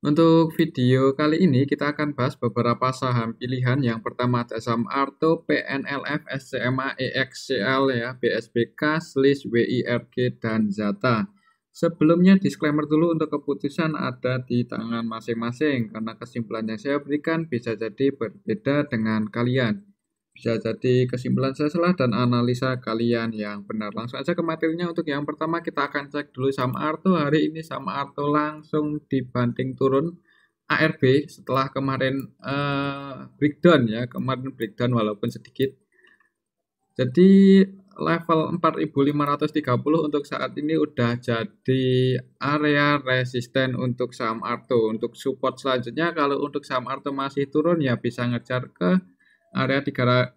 Untuk video kali ini kita akan bahas beberapa saham pilihan. Yang pertama ada saham Arto, PNLF, SCMA, EXCL ya, BSBK, SLIS, WIRG, dan Zata. Sebelumnya disclaimer dulu, untuk keputusan ada di tangan masing-masing karena kesimpulan yang saya berikan bisa jadi berbeda dengan kalian. Bisa jadi kesimpulan saya salah dan analisa kalian yang benar. Langsung aja ke materinya. Untuk yang pertama kita akan cek dulu saham Arto. Hari ini saham Arto langsung dibanting turun ARB setelah kemarin breakdown ya. Kemarin breakdown walaupun sedikit. Jadi level 4.530 untuk saat ini udah jadi area resisten untuk saham Arto. Untuk support selanjutnya kalau untuk saham Arto masih turun ya bisa ngejar ke area 3.840.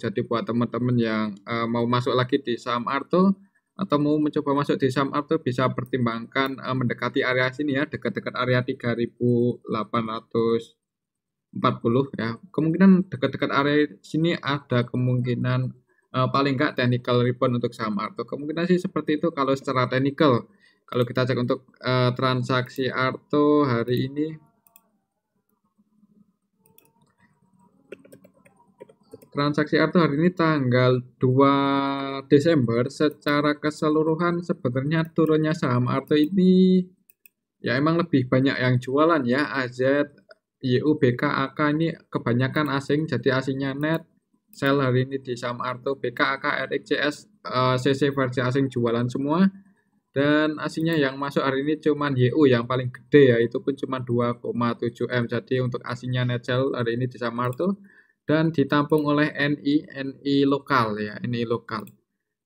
Jadi buat teman-teman yang mau masuk lagi di saham Arto atau mau mencoba masuk di saham Arto bisa pertimbangkan mendekati area sini ya, dekat-dekat area 3.840 ya. Kemungkinan dekat-dekat area sini ada kemungkinan paling enggak technical rebound untuk saham Arto. Kemungkinan sih seperti itu kalau secara technical. Kalau kita cek untuk transaksi Arto hari ini, transaksi Arto hari ini tanggal 2 Desember secara keseluruhan sebenarnya turunnya saham Arto ini ya emang lebih banyak yang jualan ya. AZ, YU, BK, AK ini kebanyakan asing, jadi asingnya net. Sell hari ini di saham Arto, BK, AK, RXCS, CC versi asing jualan semua. Dan asingnya yang masuk hari ini cuman YU yang paling gede ya, itu pun cuma 2,7 M. Jadi untuk asingnya net sell hari ini di saham Arto dan ditampung oleh NI lokal ya, NI lokal.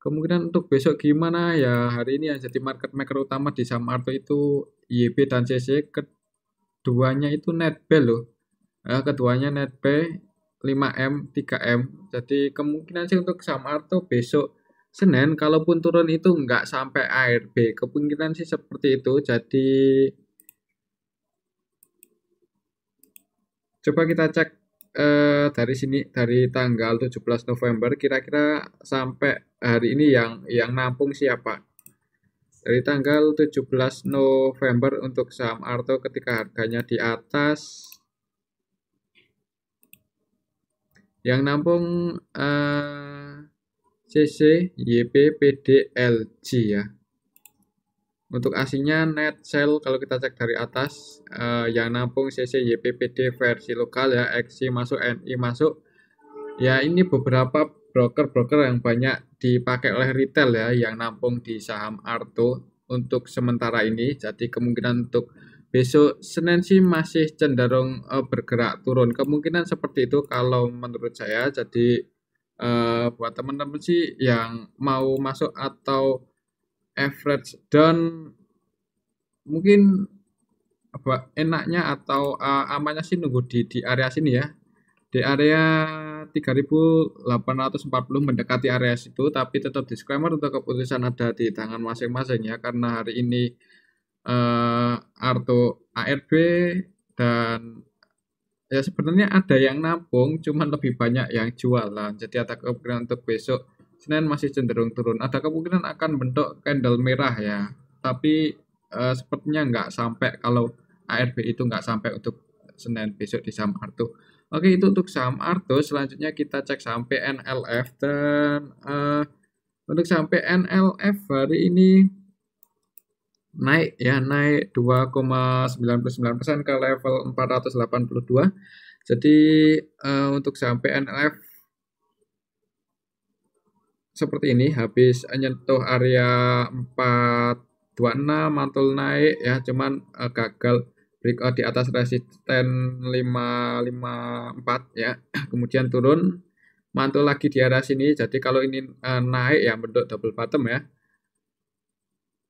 Kemungkinan untuk besok gimana ya, hari ini yang jadi market maker utama di saham Arto itu YB dan CC, keduanya itu net buy loh. Keduanya net buy 5M, 3M. Jadi kemungkinan sih untuk saham Arto besok Senin kalaupun turun itu nggak sampai ARB. Kemungkinan sih seperti itu. Jadi coba kita cek dari sini, dari tanggal 17 November kira-kira sampai hari ini yang nampung siapa. Dari tanggal 17 November untuk saham Arto ketika harganya di atas, yang nampung CC, YP, PD, LG ya. Untuk asingnya net sell kalau kita cek dari atas, yang nampung CC, YP, PD versi lokal ya, XC masuk, NI masuk. Ya ini beberapa broker-broker yang banyak dipakai oleh retail ya, yang nampung di saham Arto untuk sementara ini. Jadi kemungkinan untuk besok Senin sih masih cenderung bergerak turun. Kemungkinan seperti itu kalau menurut saya. Jadi buat teman-teman sih yang mau masuk atau average down, mungkin enaknya atau amannya sih nunggu di area sini ya, di area 3.840 mendekati area situ. Tapi tetap disclaimer, untuk keputusan ada di tangan masing-masing ya, karena hari ini Arto ARB dan ya sebenarnya ada yang nampung, cuman lebih banyak yang jualan. Jadi ada kemungkinan untuk besok Senin masih cenderung turun. Ada kemungkinan akan bentuk candle merah ya. Tapi sepertinya nggak sampai, kalau ARB itu nggak sampai untuk Senin besok di saham Arto. Oke, itu untuk saham Arto. Selanjutnya kita cek saham PNLF. Dan untuk saham PNLF hari ini naik ya, naik 2,99% ke level 482. Jadi untuk saham PNLF seperti ini, habis nyentuh area 426 mantul naik ya, cuman gagal breakout di atas resisten 554 ya. Kemudian turun, mantul lagi di area sini. Jadi kalau ini naik ya bentuk double bottom ya.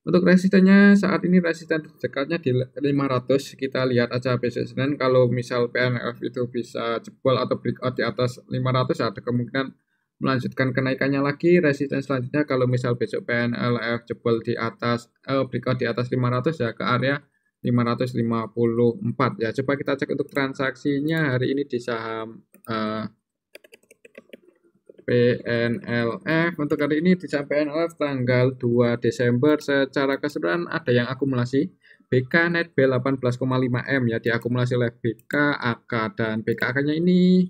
Untuk resistennya saat ini, resisten terdekatnya di 500. Kita lihat aja besok Senin, kalau misal PNLF itu bisa jebol atau breakout di atas 500, ada kemungkinan melanjutkan kenaikannya lagi. Resisten selanjutnya kalau misal besok PNLF jebol di atas breakout di atas 500 ya, ke area 554 ya. Coba kita cek untuk transaksinya hari ini di saham PNLF. Untuk hari ini di saham PNLF tanggal 2 Desember secara keseluruhan ada yang akumulasi BK Netb 18,5 M ya, diakumulasi oleh BK, AK, dan BKK-nya ini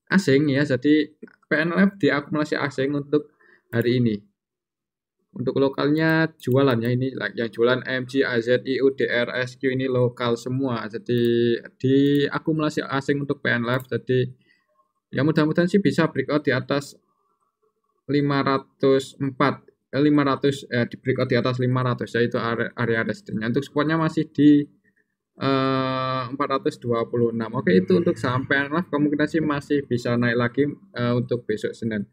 asing ya, jadi PNLF diakumulasi asing untuk hari ini. Untuk lokalnya jualan ya, ini yang jualan MG, AZ, IU, DR, SQ ini lokal semua. Jadi diakumulasi asing untuk PNLF. Jadi ya mudah-mudahan sih bisa breakout di atas 504, 500 di breakout di atas 500 yaitu area resistance. Untuk supportnya masih di 426. Oke, itu untuk saham PNLF kemungkinan sih masih bisa naik lagi untuk besok Senin.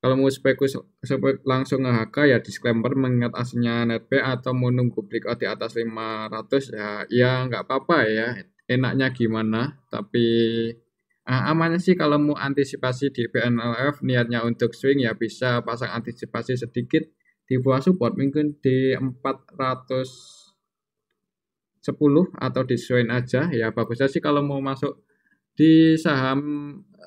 Kalau mau langsung nge-HK ya disclaimer mengingat aslinya netb atau mau nunggu breakout di atas 500 ya nggak apa-apa ya. Enaknya gimana? Tapi amannya sih kalau mau antisipasi di PNLF niatnya untuk swing ya bisa pasang antisipasi sedikit di bawah support mungkin di 410 atau di swing aja ya, bagusnya sih kalau mau masuk di saham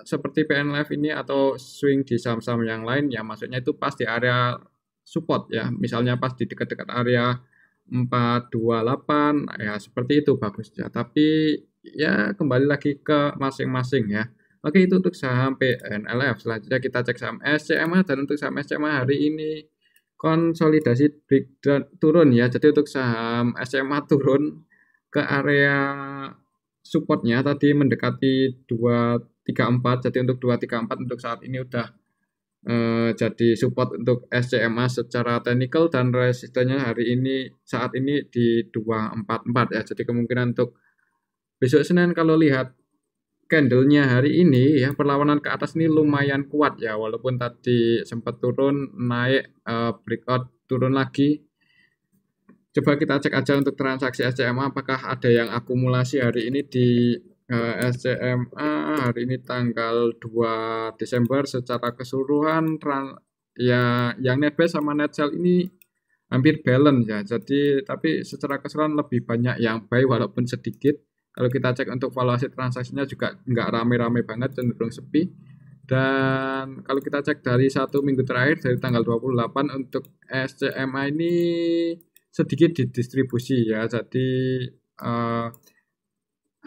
seperti PNLF ini atau swing di saham-saham yang lain ya maksudnya itu pas di area support ya, misalnya pas di dekat-dekat area 428 ya seperti itu bagusnya, tapi ya kembali lagi ke masing-masing ya. Oke, itu untuk saham PNLF. Selanjutnya kita cek saham SCMA, dan untuk saham SCMA hari ini konsolidasi turun ya, jadi untuk saham SCMA turun ke area supportnya tadi mendekati 234, jadi untuk 234 untuk saat ini udah jadi support untuk SCMA secara teknikal, dan resistennya hari ini saat ini di 244 ya, jadi kemungkinan untuk besok Senin kalau lihat candlenya hari ini ya perlawanan ke atas ini lumayan kuat ya, walaupun tadi sempat turun naik breakout turun lagi. Coba kita cek aja untuk transaksi SCMA apakah ada yang akumulasi hari ini di SCMA hari ini tanggal 2 Desember secara keseluruhan ya yang net buy sama net sell ini hampir balance ya. Jadi tapi secara keseluruhan lebih banyak yang buy walaupun sedikit. Kalau kita cek untuk valuasi transaksinya juga nggak rame-rame banget, cenderung sepi. Dan kalau kita cek dari 1 minggu terakhir dari tanggal 28 untuk SCMA ini sedikit didistribusi ya, jadi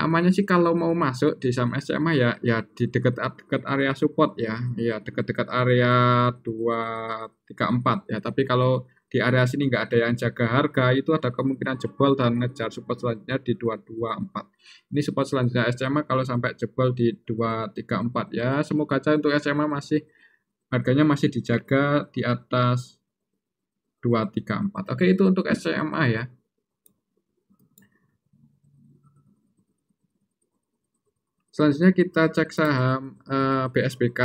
amannya sih kalau mau masuk di saham SCMA ya di dekat area support ya dekat area 234 ya, tapi kalau di area sini nggak ada yang jaga harga itu ada kemungkinan jebol dan ngejar support selanjutnya di 224. Ini support selanjutnya SCMA kalau sampai jebol di 234 ya, semoga aja untuk SCMA masih harganya masih dijaga di atas 234. Oke, itu untuk SCMA ya. Selanjutnya kita cek saham BSBK.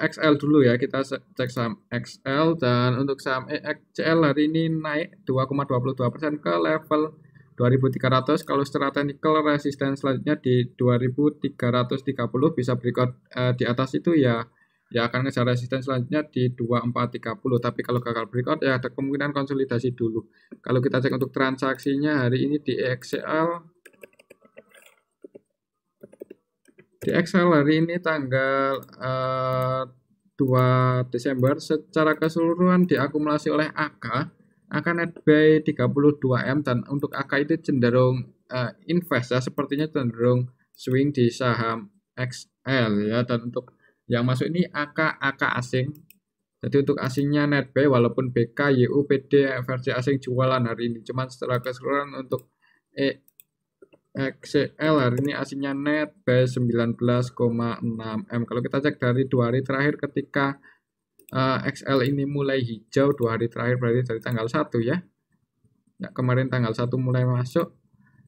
XL dulu ya, kita cek saham XL, dan untuk saham XL hari ini naik 2,22% ke level 2300. Kalau secara teknikal resisten selanjutnya di 2330, bisa breakout di atas itu ya akan ngejar resisten selanjutnya di 2430, tapi kalau gagal breakout ya ada kemungkinan konsolidasi dulu. Kalau kita cek untuk transaksinya hari ini di XL hari ini tanggal 2 Desember secara keseluruhan diakumulasi oleh AK net buy 32M, dan untuk AK itu cenderung invest ya, sepertinya cenderung swing di saham XL ya, dan untuk yang masuk ini AK asing. Jadi untuk asingnya net buy walaupun BK, YU, PD versi asing jualan hari ini. Cuman setelah keseluruhan untuk XL hari ini asingnya net buy 19,6 M. Kalau kita cek dari 2 hari terakhir ketika XL ini mulai hijau 2 hari terakhir berarti dari tanggal 1 ya. Kemarin tanggal 1 mulai masuk.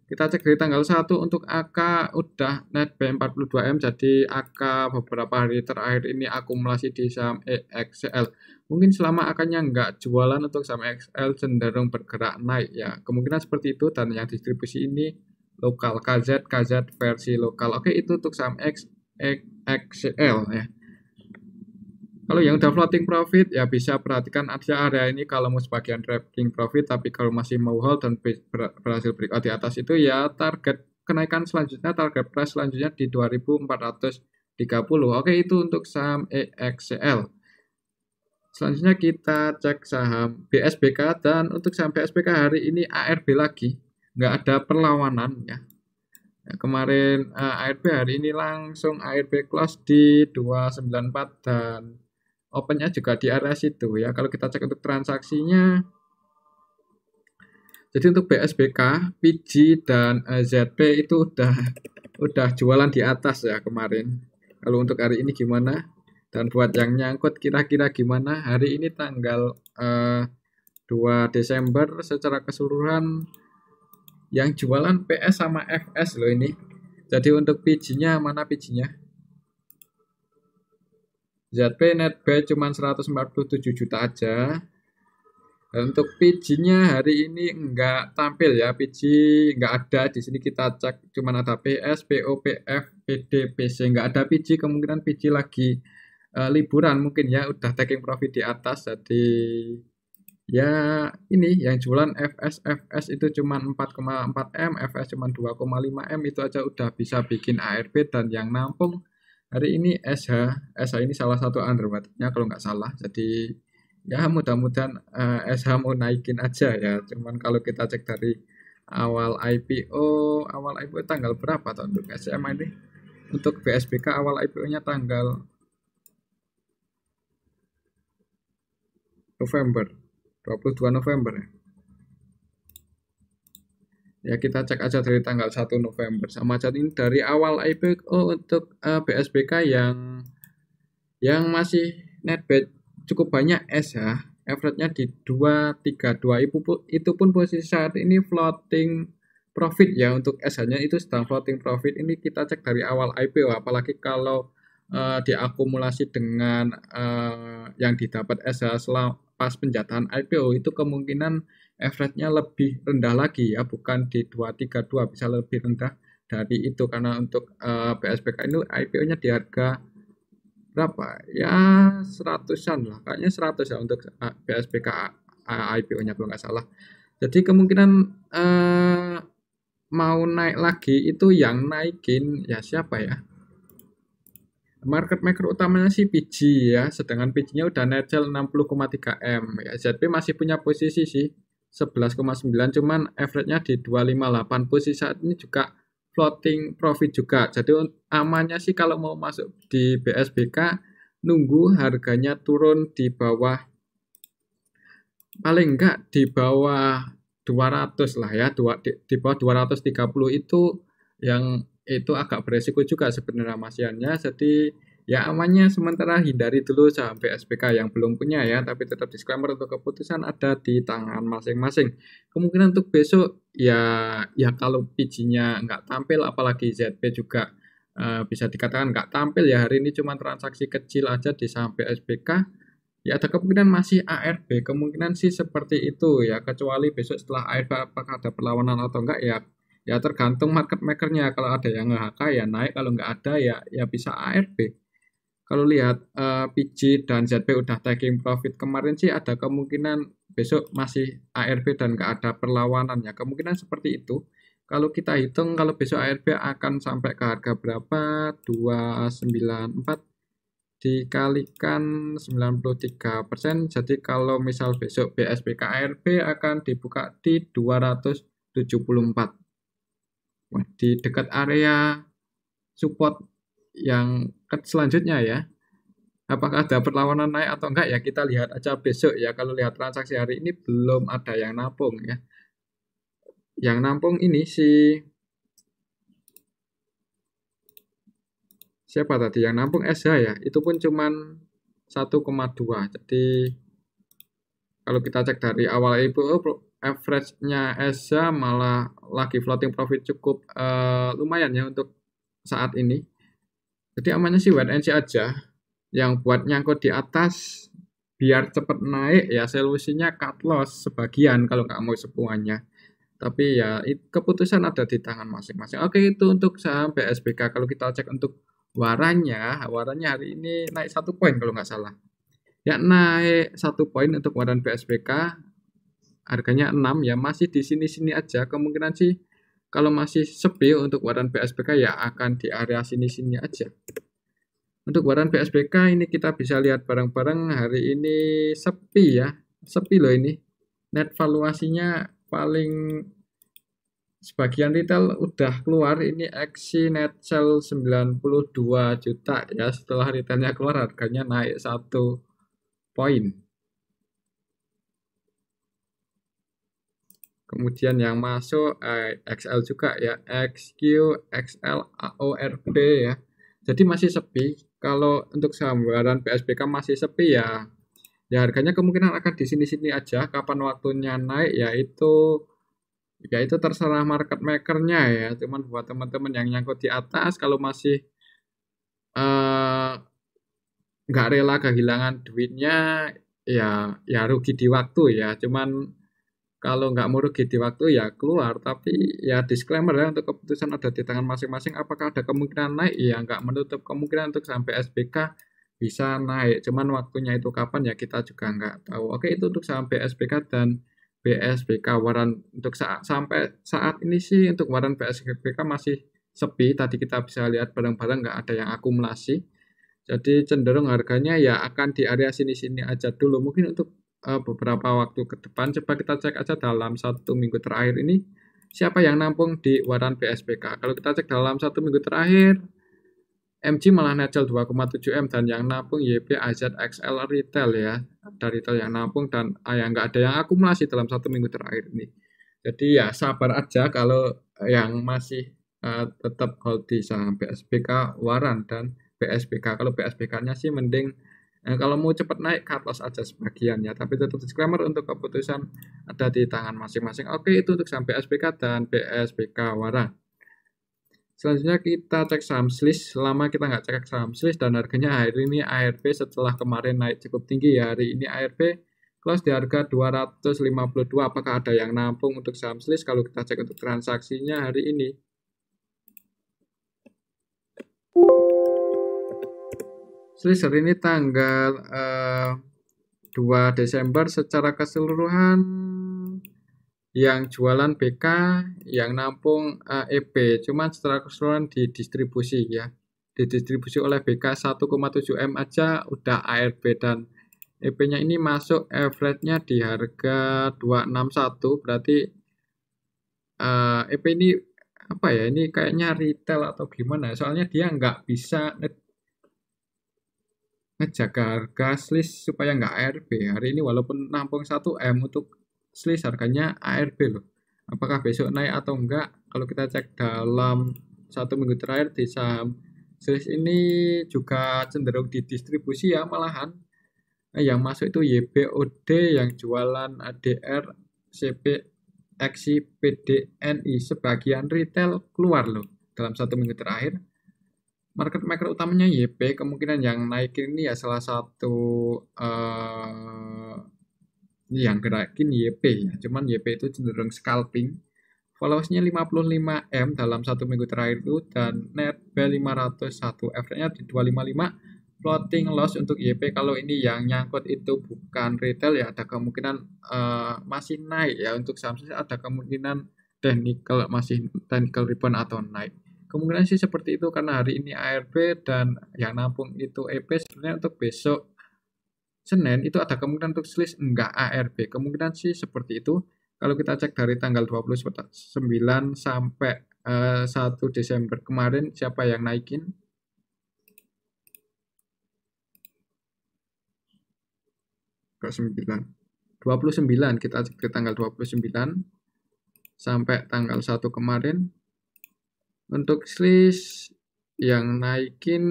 Kita cek dari tanggal 1 untuk AK udah net buy 42M, jadi AK beberapa hari terakhir ini akumulasi di saham XL. Mungkin selama AK-nya nggak jualan untuk saham XL cenderung bergerak naik ya. Kemungkinan seperti itu, dan yang distribusi ini lokal KZ versi lokal. Oke, itu untuk saham XL ya. Kalau yang udah floating profit ya bisa perhatikan aja area ini kalau mau sebagian tracking profit, tapi kalau masih mau hold dan berhasil breakout di atas itu ya target kenaikan selanjutnya, target price selanjutnya di 2430. Oke, itu untuk saham XL. Selanjutnya kita cek saham BSBK, dan untuk saham BSBK hari ini ARB lagi, nggak ada perlawanan ya. Kemarin ARB, hari ini langsung ARB close di 294 dan opennya juga di area situ ya. Kalau kita cek untuk transaksinya, jadi untuk BSBK, PG dan ZP itu udah jualan di atas ya kemarin. Kalau untuk hari ini gimana? Dan buat yang nyangkut kira-kira gimana? Hari ini tanggal 2 Desember secara keseluruhan yang jualan PS sama FS loh ini. Jadi untuk PG-nya, mana PG-nya? ZP net buy cuma 147 juta aja. Dan untuk PG-nya hari ini enggak tampil ya, PG enggak ada. Di sini kita cek cuma ada PS, PO, PF, PD, PC, enggak ada PG. Kemungkinan PG lagi liburan mungkin ya, udah taking profit di atas. Jadi ya ini yang jualan FS itu cuma 4,4 M, FS cuma 2,5 M, itu aja udah bisa bikin ARB. Dan yang nampung hari ini SH ini salah satu underwater-nya kalau nggak salah. Jadi ya mudah-mudahan SH mau naikin aja ya. Cuman kalau kita cek dari awal IPO tanggal berapa tuh untuk SMA ini? Untuk BSBK awal IPO-nya tanggal November, 22 November ya. Ya kita cek aja dari tanggal 1 November sama aja ini dari awal IPO untuk BSBK yang masih net bet cukup banyak SH, average-nya di 232. Itu pun posisi saat ini floating profit ya. Untuk SH-nya itu sedang floating profit. Ini kita cek dari awal IPO, apalagi kalau diakumulasi dengan yang didapat SH pas penjatahan IPO, itu kemungkinan average-nya lebih rendah lagi ya, bukan di 232, bisa lebih rendah dari itu. Karena untuk BSBK ini IPO-nya di harga berapa ya, 100-an lah, kayaknya 100 ya untuk BSBK IPO-nya kalau nggak salah. Jadi kemungkinan mau naik lagi, itu yang naikin ya siapa ya, market maker utamanya sih PG ya, sedangkan PG-nya udah net sell 60,3 M ya. ZP masih punya posisi sih 11,9, cuman average-nya di 258. Posisi saat ini juga floating profit juga. Jadi amannya sih kalau mau masuk di BSBK, nunggu harganya turun di bawah, paling enggak di bawah 200 lah ya, di bawah 230 itu yang itu agak beresiko juga sebenarnya masiannya. Jadi ya amannya sementara hindari dulu saham BSBK yang belum punya ya, tapi tetap disclaimer untuk keputusan ada di tangan masing-masing. Kemungkinan untuk besok ya kalau PG-nya nggak tampil, apalagi ZP juga bisa dikatakan nggak tampil ya hari ini, cuma transaksi kecil aja di saham BSBK. Ya ada kemungkinan masih ARB, kemungkinan sih seperti itu ya, kecuali besok setelah ARB apakah ada perlawanan atau enggak ya tergantung market makernya. Kalau ada yang nge-HK ya naik, kalau nggak ada ya bisa ARB. Kalau lihat PG dan ZP udah taking profit kemarin sih, ada kemungkinan besok masih ARB dan nggak ada perlawanan ya, kemungkinan seperti itu. Kalau kita hitung, kalau besok ARB akan sampai ke harga berapa, 294 dikalikan 93%. Jadi kalau misal besok BSBK ARB akan dibuka di 274. Wah, di dekat area support yang selanjutnya ya. Apakah ada perlawanan naik atau enggak ya, kita lihat aja besok ya. Kalau lihat transaksi hari ini belum ada yang nampung ya. Yang nampung ini siapa tadi yang nampung, SH ya, itu pun cuman 1,2. Jadi kalau kita cek dari awal IPO, average-nya SH malah lagi floating profit cukup lumayan ya untuk saat ini. Jadi amannya sih wait and see aja. Yang buat nyangkut di atas biar cepet naik ya, solusinya cut loss sebagian kalau nggak mau semuanya. Tapi ya keputusan ada di tangan masing-masing. Oke, itu untuk saham BSBK. Kalau kita cek untuk warannya hari ini naik 1 poin kalau nggak salah. Ya naik 1 poin untuk waran BSBK, harganya 6 ya, masih di sini-sini aja. Kemungkinan sih kalau masih sepi untuk waran BSBK ya akan di area sini-sini aja. Untuk waran PSBK ini kita bisa lihat bareng-bareng hari ini sepi ya. Sepi loh ini. Net valuasinya paling sebagian retail udah keluar ini Aksi net sell 92 juta ya. Setelah retailnya keluar harganya naik 1 poin. Kemudian yang masuk XL juga ya, XQ, XL, AORB ya. Jadi masih sepi. Kalau untuk saham waran PSBK masih sepi ya. Ya harganya kemungkinan akan di sini-sini aja. Kapan waktunya naik ya itu terserah market makernya ya. Cuman buat teman-teman yang nyangkut di atas kalau masih nggak rela kehilangan duitnya ya rugi di waktu ya. Cuman kalau nggak mau rugi di waktu ya keluar, tapi ya disclaimer ya untuk keputusan ada di tangan masing-masing. Apakah ada kemungkinan naik? Ya nggak menutup kemungkinan untuk sampai SBK bisa naik. Cuman waktunya itu kapan ya kita juga nggak tahu. Oke itu untuk saham BSBK dan BSBK waran untuk sampai saat ini sih untuk waran BSBK masih sepi. Tadi kita bisa lihat bareng-bareng nggak ada yang akumulasi. Jadi cenderung harganya ya akan di area sini-sini aja dulu. Mungkin untuk beberapa waktu ke depan. Coba kita cek aja dalam 1 minggu terakhir ini siapa yang nampung di waran BSBK. Kalau kita cek dalam 1 minggu terakhir, MG malah netzel 2,7 M dan yang nampung YP AZXL Retail ya. Ada retail yang nampung dan yang nggak ada yang akumulasi dalam 1 minggu terakhir ini. Jadi ya sabar aja kalau yang masih tetap hold di saham BSBK waran dan BSBK. Kalau BSBK-nya sih mending kalau mau cepat naik cut loss aja sebagian ya, tapi tetap disclaimer untuk keputusan ada di tangan masing-masing. Oke, itu untuk saham BSBK dan BSBK waran. Selanjutnya kita cek saham Swiss. Lama kita nggak cek saham Swiss dan harganya hari ini ARB setelah kemarin naik cukup tinggi ya. Hari ini ARB close di harga 252. Apakah ada yang nampung untuk saham Swiss? Kalau kita cek untuk transaksinya hari ini. Swiss hari ini tanggal 2 Desember secara keseluruhan yang jualan BK, yang nampung EP, cuman secara keseluruhan didistribusi ya. Didistribusi oleh BK 1,7 M aja udah ARB dan EP-nya ini masuk average-nya di harga 261, berarti EP ini apa ya, ini kayaknya retail atau gimana, soalnya dia nggak bisa ngejaga harga Swiss supaya nggak ARB. Hari ini walaupun nampung 1 M untuk Swiss harganya ARB loh. Apakah besok naik atau enggak? Kalau kita cek dalam 1 minggu terakhir di saham Swiss ini juga cenderung didistribusi ya malahan. Yang masuk itu YBOD, yang jualan ADR, CP, XI, PDNI. Sebagian retail keluar loh dalam 1 minggu terakhir. Market maker utamanya YP, kemungkinan yang naikin ini ya salah satu yang gerakin YP ya. Cuman YP itu cenderung scalping. Followersnya 55 M dalam 1 minggu terakhir itu dan net B501, average-nya di 255. Floating loss untuk YP kalau ini yang nyangkut itu bukan retail ya ada kemungkinan masih naik ya. Untuk saham ada kemungkinan masih technical rebound atau naik. Kemungkinan sih seperti itu karena hari ini ARB dan yang nampung itu EP. Sebenarnya untuk besok Senin itu ada kemungkinan untuk Swiss enggak ARB. Kemungkinan sih seperti itu. Kalau kita cek dari tanggal 29 sampai 1 Desember kemarin siapa yang naikin? Ke 29 kita cek ke tanggal 29 sampai tanggal 1 kemarin. Untuk Swiss yang naikin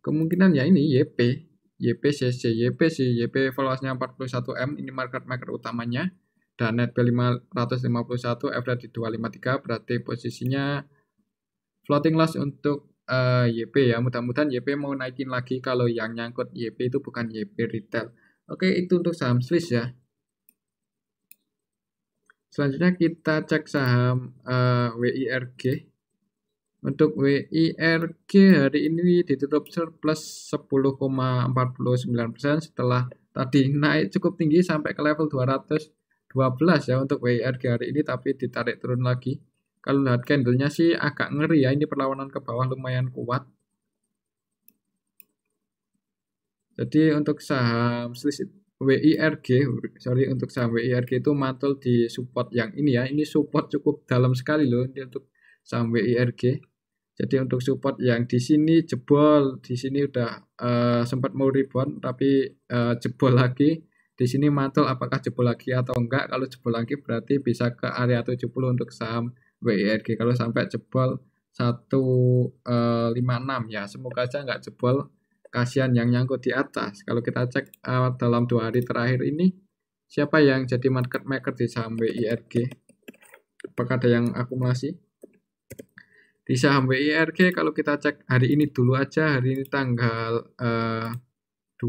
kemungkinan ya ini YPCC, YP valuasinya 41 M, ini market maker utamanya, dan net B551, average di 253, berarti posisinya floating loss untuk YP ya, mudah-mudahan YP mau naikin lagi kalau yang nyangkut YP itu bukan YP retail. Oke, itu untuk saham Swiss ya. Selanjutnya kita cek saham WIRG. Untuk WIRG hari ini ditutup surplus 10,49% setelah tadi naik cukup tinggi sampai ke level 212 ya untuk WIRG hari ini, tapi ditarik turun lagi. Kalau lihat candlenya sih agak ngeri ya, ini perlawanan ke bawah lumayan kuat. Jadi untuk saham WIRG, sorry, untuk saham WIRG itu mantul di support yang ini ya. Ini support cukup dalam sekali loh ini untuk saham WIRG. Jadi untuk support yang di sini jebol, di sini udah sempat mau rebound tapi jebol lagi. Di sini mantul apakah jebol lagi atau enggak. Kalau jebol lagi berarti bisa ke area 70 untuk saham WIRG. Kalau sampai jebol 156 ya, semoga aja nggak jebol. Kasihan yang nyangkut di atas. Kalau kita cek dalam 2 hari terakhir ini, siapa yang jadi market maker di saham WIRG? Apakah ada yang akumulasi? Di saham WIRG kalau kita cek hari ini dulu aja, hari ini tanggal 2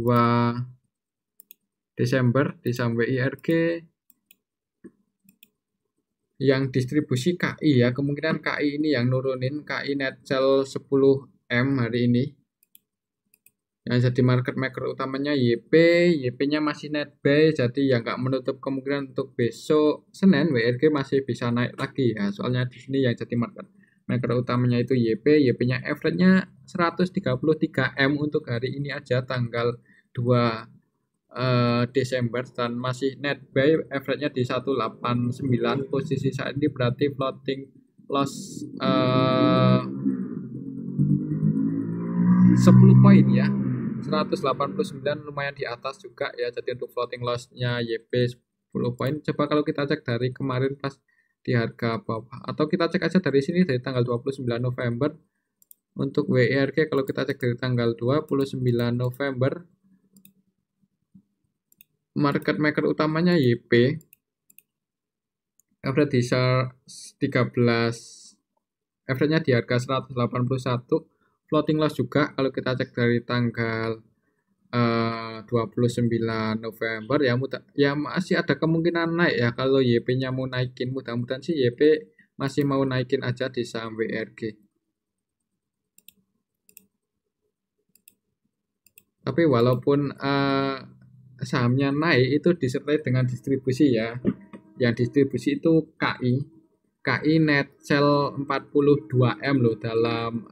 Desember di saham WIRG yang distribusi KI ya, kemungkinan KI ini yang nurunin, KI net sell 10M hari ini. Yang jadi market maker utamanya YP-nya masih net buy, jadi ya nggak menutup kemungkinan untuk besok Senin WIRG masih bisa naik lagi ya. Soalnya di sini yang jadi market maker utamanya itu YP-nya average-nya 133M untuk hari ini aja tanggal 2 Desember dan masih net buy, average-nya di 189. Posisi saat ini berarti floating loss 10 poin ya. 189 lumayan di atas juga ya, jadi untuk floating loss-nya YP 10 poin. Coba kalau kita cek dari kemarin pas di harga bawah, atau kita cek aja dari sini dari tanggal 29 November untuk WIRG. Kalau kita cek dari tanggal 29 November, market maker utamanya YP, average di 13, average-nya di harga 181. Floating loss juga kalau kita cek dari tanggal 29 November ya masih ada kemungkinan naik ya kalau YP-nya mau naikin. Mudah-mudahan sih YP masih mau naikin aja di saham WIRG. Tapi walaupun sahamnya naik itu disertai dengan distribusi ya. Yang distribusi itu KI net sell 42M loh dalam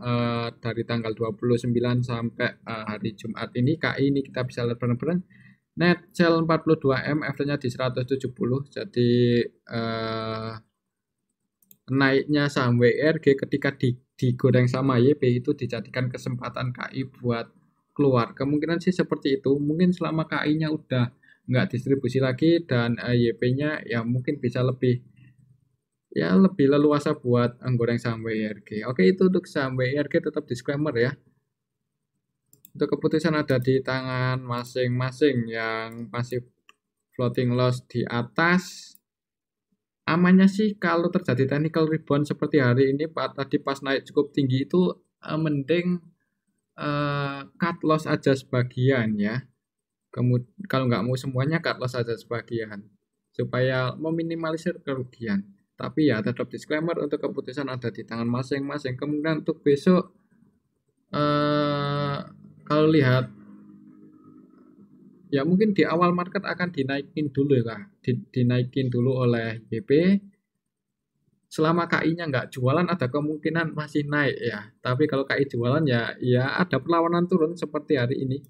dari tanggal 29 sampai hari Jumat ini. KI ini kita bisa lihat bareng-bareng net sell 42M, average-nya di 170. Jadi naiknya saham WIRG ketika digoreng sama YP itu dijadikan kesempatan KI buat keluar. Kemungkinan sih seperti itu. Mungkin selama KI-nya udah nggak distribusi lagi dan YP-nya ya mungkin bisa lebih leluasa buat goreng saham WIRG. Oke, itu untuk saham WIRG, tetap disclaimer ya. Untuk keputusan ada di tangan masing-masing. Yang masih floating loss di atas, amannya sih kalau terjadi technical rebound seperti hari ini tadi pas naik cukup tinggi itu mending cut loss aja sebagian ya. Kalau nggak mau semuanya, cut loss aja sebagian supaya meminimalisir kerugian. Tapi ya tetap disclaimer, untuk keputusan ada di tangan masing-masing. Kemudian untuk besok kalau lihat ya mungkin di awal market akan dinaikin dulu lah, dinaikin dulu oleh YP. Selama KI-nya nggak jualan ada kemungkinan masih naik ya. Tapi kalau KI jualan ya ada perlawanan turun seperti hari ini.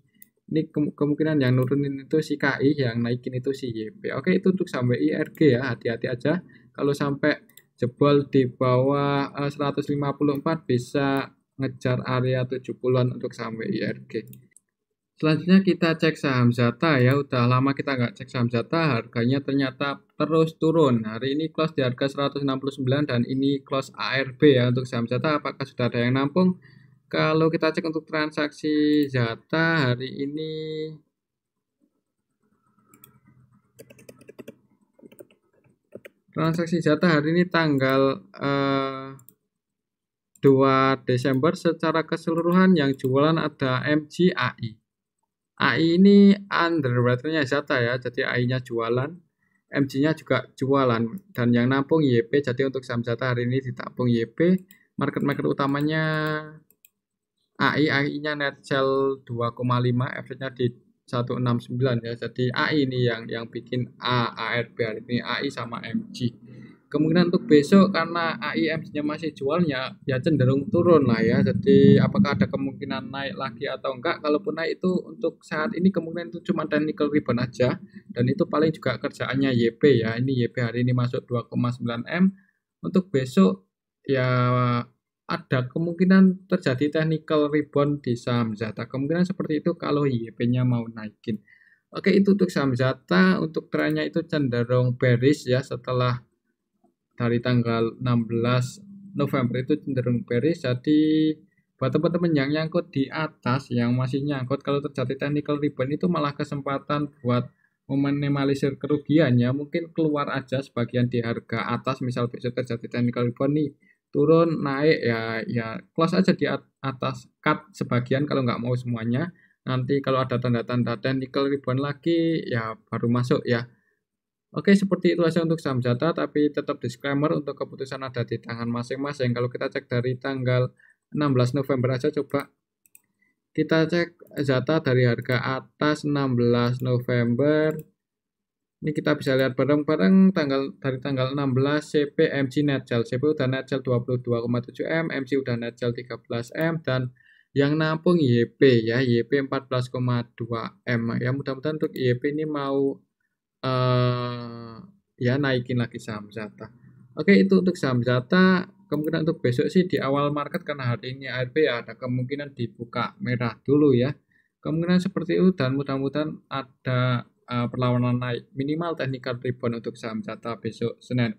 Ini kemungkinan yang nurunin itu si KI, yang naikin itu si YP. Oke, itu untuk saham WIRG ya, hati-hati aja. Kalau sampai jebol di bawah 154 bisa ngejar area 70-an untuk saham WIRG. Selanjutnya kita cek saham Zata ya. Udah lama kita nggak cek saham Zata, harganya ternyata terus turun. Hari ini close di harga 169 dan ini close ARB ya untuk saham Zata. Apakah sudah ada yang nampung? Kalau kita cek untuk transaksi Zata hari ini, tanggal 2 Desember secara keseluruhan yang jualan ada MG, AI. AI ini underwriternya Zata ya, jadi AI-nya jualan, MG-nya juga jualan, dan yang nampung YP. Jadi untuk saham Zata hari ini ditampung YP. Market maker utamanya AI-nya net sell 2,5, average-nya di 169 ya. Jadi AI ini yang bikin ARB hari ini, AI sama MG. Kemungkinan untuk besok karena AIMC-nya masih jualnya ya cenderung turun lah ya. Jadi apakah ada kemungkinan naik lagi atau enggak? Kalaupun naik itu untuk saat ini kemungkinan itu cuma technical rebound aja dan itu paling juga kerjaannya YP ya. Ini YP hari ini masuk 2,9 M. Untuk besok ya ada kemungkinan terjadi technical rebound di saham Zata. Kemungkinan seperti itu kalau YP-nya mau naikin. Oke, itu untuk saham Zata. Untuk trennya itu cenderung bearish ya setelah dari tanggal 16 November itu cenderung bearish. Jadi buat teman-teman yang nyangkut di atas, yang masih nyangkut, kalau terjadi technical rebound itu malah kesempatan buat meminimalisir kerugiannya. Mungkin keluar aja sebagian di harga atas, misal besok terjadi technical rebound nih, turun naik ya close aja di atas, cut sebagian kalau nggak mau semuanya. Nanti kalau ada tanda-tanda technical rebound lagi ya baru masuk ya. Oke, seperti itu aja untuk saham Zata, tapi tetap disclaimer untuk keputusan ada di tangan masing-masing. Kalau kita cek dari tanggal 16 November aja, coba kita cek Zata dari harga atas 16 November. Ini kita bisa lihat bareng-bareng dari tanggal 16 CP MC Netgel. CP udah Netgel 22,7 M, MC udah Netgel 13 M, dan yang nampung YP ya, YP 14,2 M. Ya mudah-mudahan untuk YP ini mau ya naikin lagi saham Zata. Oke, itu untuk saham Zata. Kemungkinan untuk besok sih di awal market karena hari ini ARB ya ada kemungkinan dibuka merah dulu ya. Kemungkinan seperti itu dan mudah-mudahan ada perlawanan naik minimal technical rebound untuk saham Zata besok Senin.